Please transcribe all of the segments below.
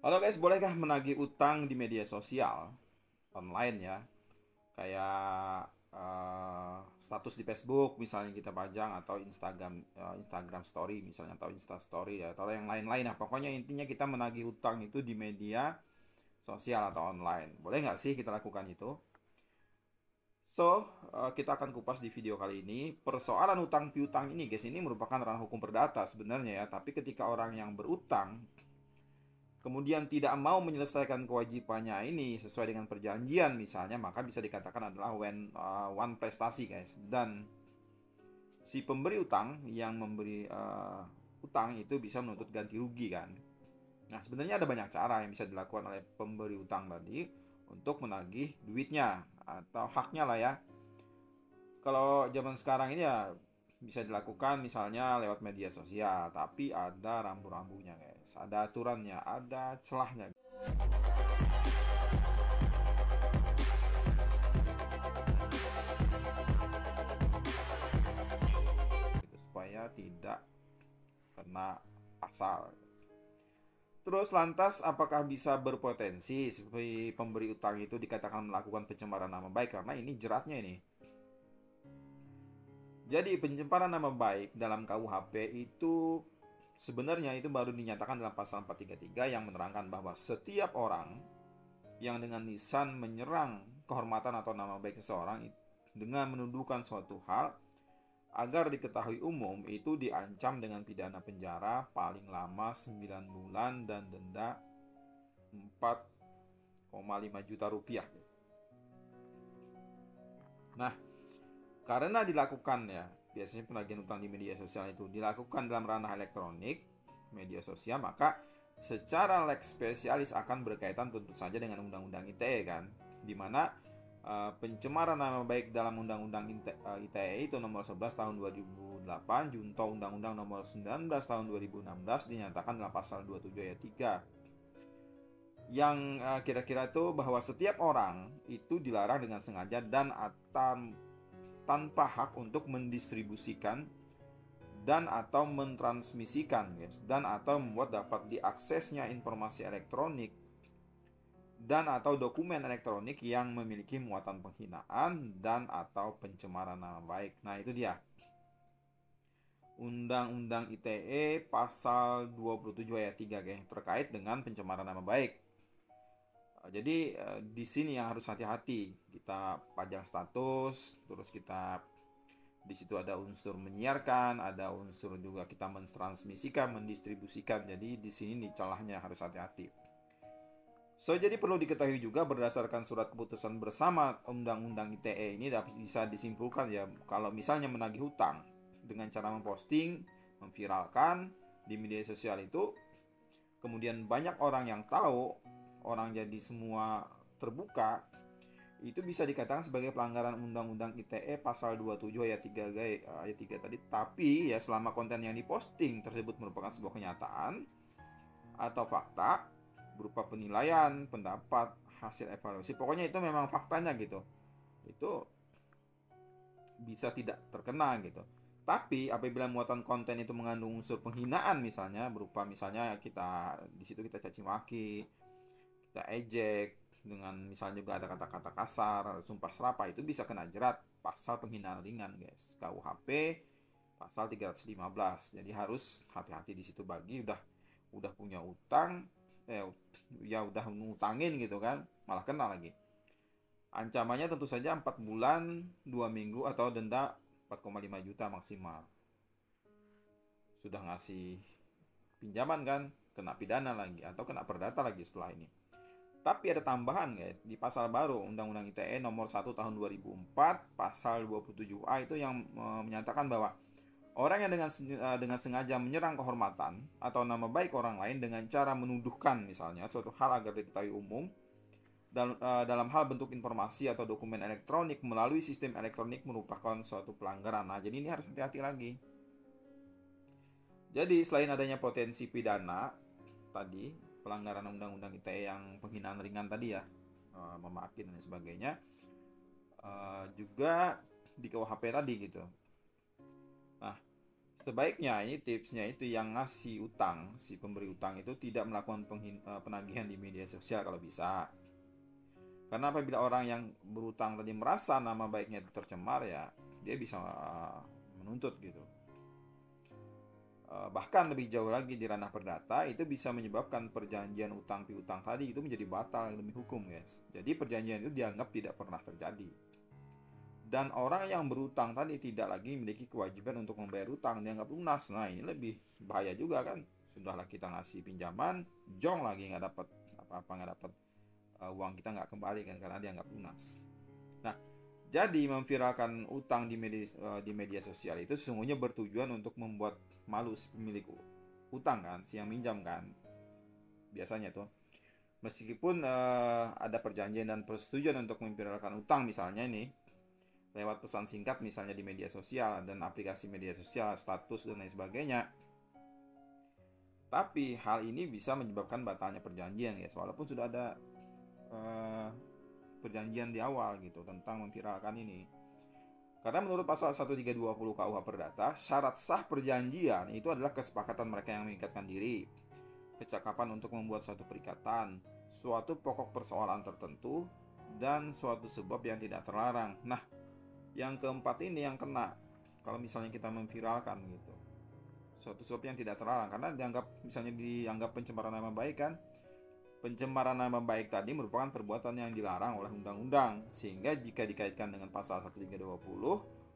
Halo guys, bolehkah menagih utang di media sosial online ya? Kayak status di Facebook misalnya kita pajang atau Instagram Story misalnya atau Insta Story ya atau yang lain-lain. Nah, pokoknya intinya kita menagih utang itu di media sosial atau online. Boleh nggak sih kita lakukan itu? Kita akan kupas di video kali ini. Persoalan utang piutang ini guys, ini merupakan ranah hukum perdata sebenarnya ya. Tapi ketika orang yang berutang kemudian tidak mau menyelesaikan kewajibannya ini sesuai dengan perjanjian misalnya, maka bisa dikatakan adalah one prestasi guys. Dan si pemberi utang yang memberi utang itu bisa menuntut ganti rugi kan. Nah, sebenarnya ada banyak cara yang bisa dilakukan oleh pemberi utang tadi untuk menagih duitnya atau haknya lah ya. Kalau zaman sekarang ini ya bisa dilakukan misalnya lewat media sosial, tapi ada rambu-rambunya guys, ada aturannya, ada celahnya gitu, supaya tidak kena pasal. Terus lantas apakah bisa berpotensi seperti pemberi utang itu dikatakan melakukan pencemaran nama baik, karena ini jeratnya ini. Jadi pencemaran nama baik dalam KUHP itu sebenarnya itu baru dinyatakan dalam pasal 433 yang menerangkan bahwa setiap orang yang dengan lisan menyerang kehormatan atau nama baik seseorang dengan menuduhkan suatu hal agar diketahui umum itu diancam dengan pidana penjara paling lama 9 bulan dan denda 4,5 juta rupiah. Nah, karena dilakukan ya, biasanya penagihan utang di media sosial itu dilakukan dalam ranah elektronik, media sosial, maka secara lex spesialis akan berkaitan tentu saja dengan Undang-Undang ITE kan, di mana pencemaran nama baik dalam Undang-Undang ITE itu nomor 11 tahun 2008, junto Undang-Undang nomor 19 tahun 2016 dinyatakan dalam pasal 27 ayat 3 yang kira-kira itu bahwa setiap orang itu dilarang dengan sengaja dan atau tanpa hak untuk mendistribusikan dan atau mentransmisikan guys, dan atau membuat dapat diaksesnya informasi elektronik dan atau dokumen elektronik yang memiliki muatan penghinaan dan atau pencemaran nama baik. Nah, itu dia. Undang-Undang ITE pasal 27 ayat 3 guys, terkait dengan pencemaran nama baik. Jadi di sini yang harus hati-hati. Kita pajang status, terus kita di situ ada unsur menyiarkan, ada unsur juga kita mentransmisikan, mendistribusikan. Jadi di sini celahnya harus hati-hati. Jadi perlu diketahui juga berdasarkan surat keputusan bersama Undang-Undang ITE ini bisa disimpulkan ya, kalau misalnya menagih hutang dengan cara memposting, memviralkan di media sosial itu, kemudian banyak orang yang tahu, orang jadi semua terbuka, itu bisa dikatakan sebagai pelanggaran Undang-Undang ITE pasal 27 ayat 3 ayat 3 tadi. Tapi ya selama konten yang diposting tersebut merupakan sebuah kenyataan atau fakta berupa penilaian, pendapat, hasil evaluasi, pokoknya itu memang faktanya gitu, itu bisa tidak terkena gitu. Tapi apabila muatan konten itu mengandung unsur penghinaan misalnya, berupa misalnya kita di situ kita caci maki, kita ejek, dengan misalnya juga ada kata-kata kasar, sumpah serapah, itu bisa kena jerat pasal penghinaan ringan guys, KUHP pasal 315. Jadi harus hati-hati di situ bagi udah punya utang, ya udah ngutangin gitu kan, malah kena lagi. Ancamannya tentu saja 4 bulan 2 minggu atau denda 4,5 juta maksimal. Sudah ngasih pinjaman kan, kena pidana lagi atau kena perdata lagi setelah ini. Tapi ada tambahan guys, di pasal baru Undang-Undang ITE nomor 1 tahun 2004 pasal 27A itu yang menyatakan bahwa orang yang dengan sengaja menyerang kehormatan atau nama baik orang lain dengan cara menuduhkan misalnya suatu hal agar diketahui umum dalam hal bentuk informasi atau dokumen elektronik melalui sistem elektronik merupakan suatu pelanggaran. Nah, jadi ini harus hati-hati lagi. Jadi selain adanya potensi pidana tadi, pelanggaran Undang-Undang ITE yang penghinaan ringan tadi ya, memaki dan sebagainya, juga di KUHP tadi gitu. Nah, Sebaiknya ini tipsnya itu yang ngasih utang, si pemberi utang itu tidak melakukan penagihan di media sosial kalau bisa. Karena apabila orang yang berutang tadi merasa nama baiknya itu tercemar, ya dia bisa menuntut gitu. Bahkan lebih jauh lagi di ranah perdata itu bisa menyebabkan perjanjian utang piutang tadi itu menjadi batal demi hukum, guys. Jadi perjanjian itu dianggap tidak pernah terjadi. Dan orang yang berutang tadi tidak lagi memiliki kewajiban untuk membayar utang, dianggap lunas. Nah, ini lebih bahaya juga kan. Sudahlah kita ngasih pinjaman, jong lagi nggak dapat apa-apa, nggak dapat uang kita nggak kembali kan karena dianggap lunas. Nah, jadi memviralkan utang di media sosial itu sesungguhnya bertujuan untuk membuat malu si pemilik utang kan, si yang minjam kan. Biasanya tuh. Meskipun ada perjanjian dan persetujuan untuk memviralkan utang misalnya ini lewat pesan singkat misalnya di media sosial dan aplikasi media sosial, status dan lain sebagainya. Tapi hal ini bisa menyebabkan batalnya perjanjian, guys, walaupun sudah ada perjanjian di awal gitu tentang memviralkan ini. Karena menurut pasal 1320 KUH Perdata, syarat sah perjanjian itu adalah kesepakatan mereka yang mengikatkan diri, kecakapan untuk membuat suatu perikatan, suatu pokok persoalan tertentu, dan suatu sebab yang tidak terlarang. Nah, yang keempat ini yang kena kalau misalnya kita memviralkan gitu. Suatu sebab yang tidak terlarang karena dianggap pencemaran nama baik kan. Pencemaran nama baik tadi merupakan perbuatan yang dilarang oleh undang-undang, sehingga jika dikaitkan dengan pasal 1320,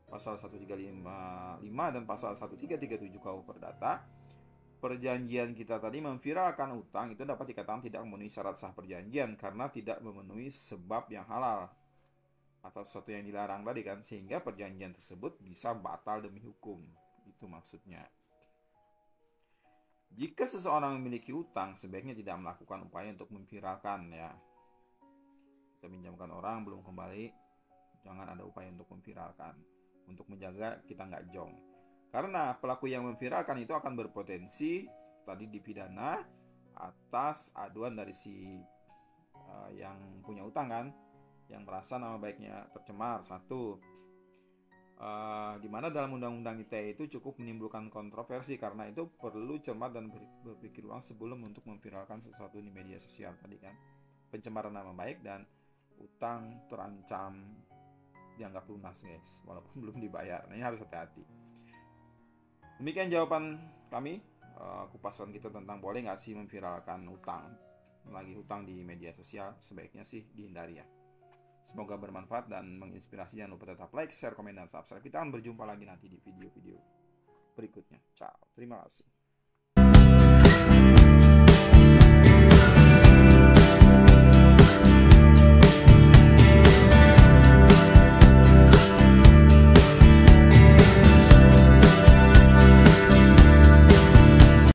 pasal 1355 dan pasal 1337 KUH Perdata, perjanjian kita tadi memviralkan utang itu dapat dikatakan tidak memenuhi syarat sah perjanjian karena tidak memenuhi sebab yang halal atau sesuatu yang dilarang tadi kan, sehingga perjanjian tersebut bisa batal demi hukum. Itu maksudnya. Jika seseorang memiliki utang, sebaiknya tidak melakukan upaya untuk memviralkan ya. Kita minjamkan orang belum kembali, jangan ada upaya untuk memviralkan, untuk menjaga kita nggak jong. Karena pelaku yang memviralkan itu akan berpotensi tadi dipidana atas aduan dari si yang punya utang kan, yang merasa nama baiknya tercemar. Satu, dimana dalam undang-undang ITE itu cukup menimbulkan kontroversi karena itu perlu cermat dan berpikir ulang sebelum untuk memviralkan sesuatu di media sosial tadi kan. Pencemaran nama baik dan utang terancam dianggap lunas, guys, walaupun belum dibayar. Nah, ini harus hati-hati. Demikian jawaban kami, kupasan kita tentang boleh nggak sih memviralkan utang di media sosial. Sebaiknya sih dihindari ya. Semoga bermanfaat dan menginspirasi. Jangan lupa tetap like, share, komen, dan subscribe. Kita akan berjumpa lagi nanti di video-video berikutnya. Ciao, terima kasih.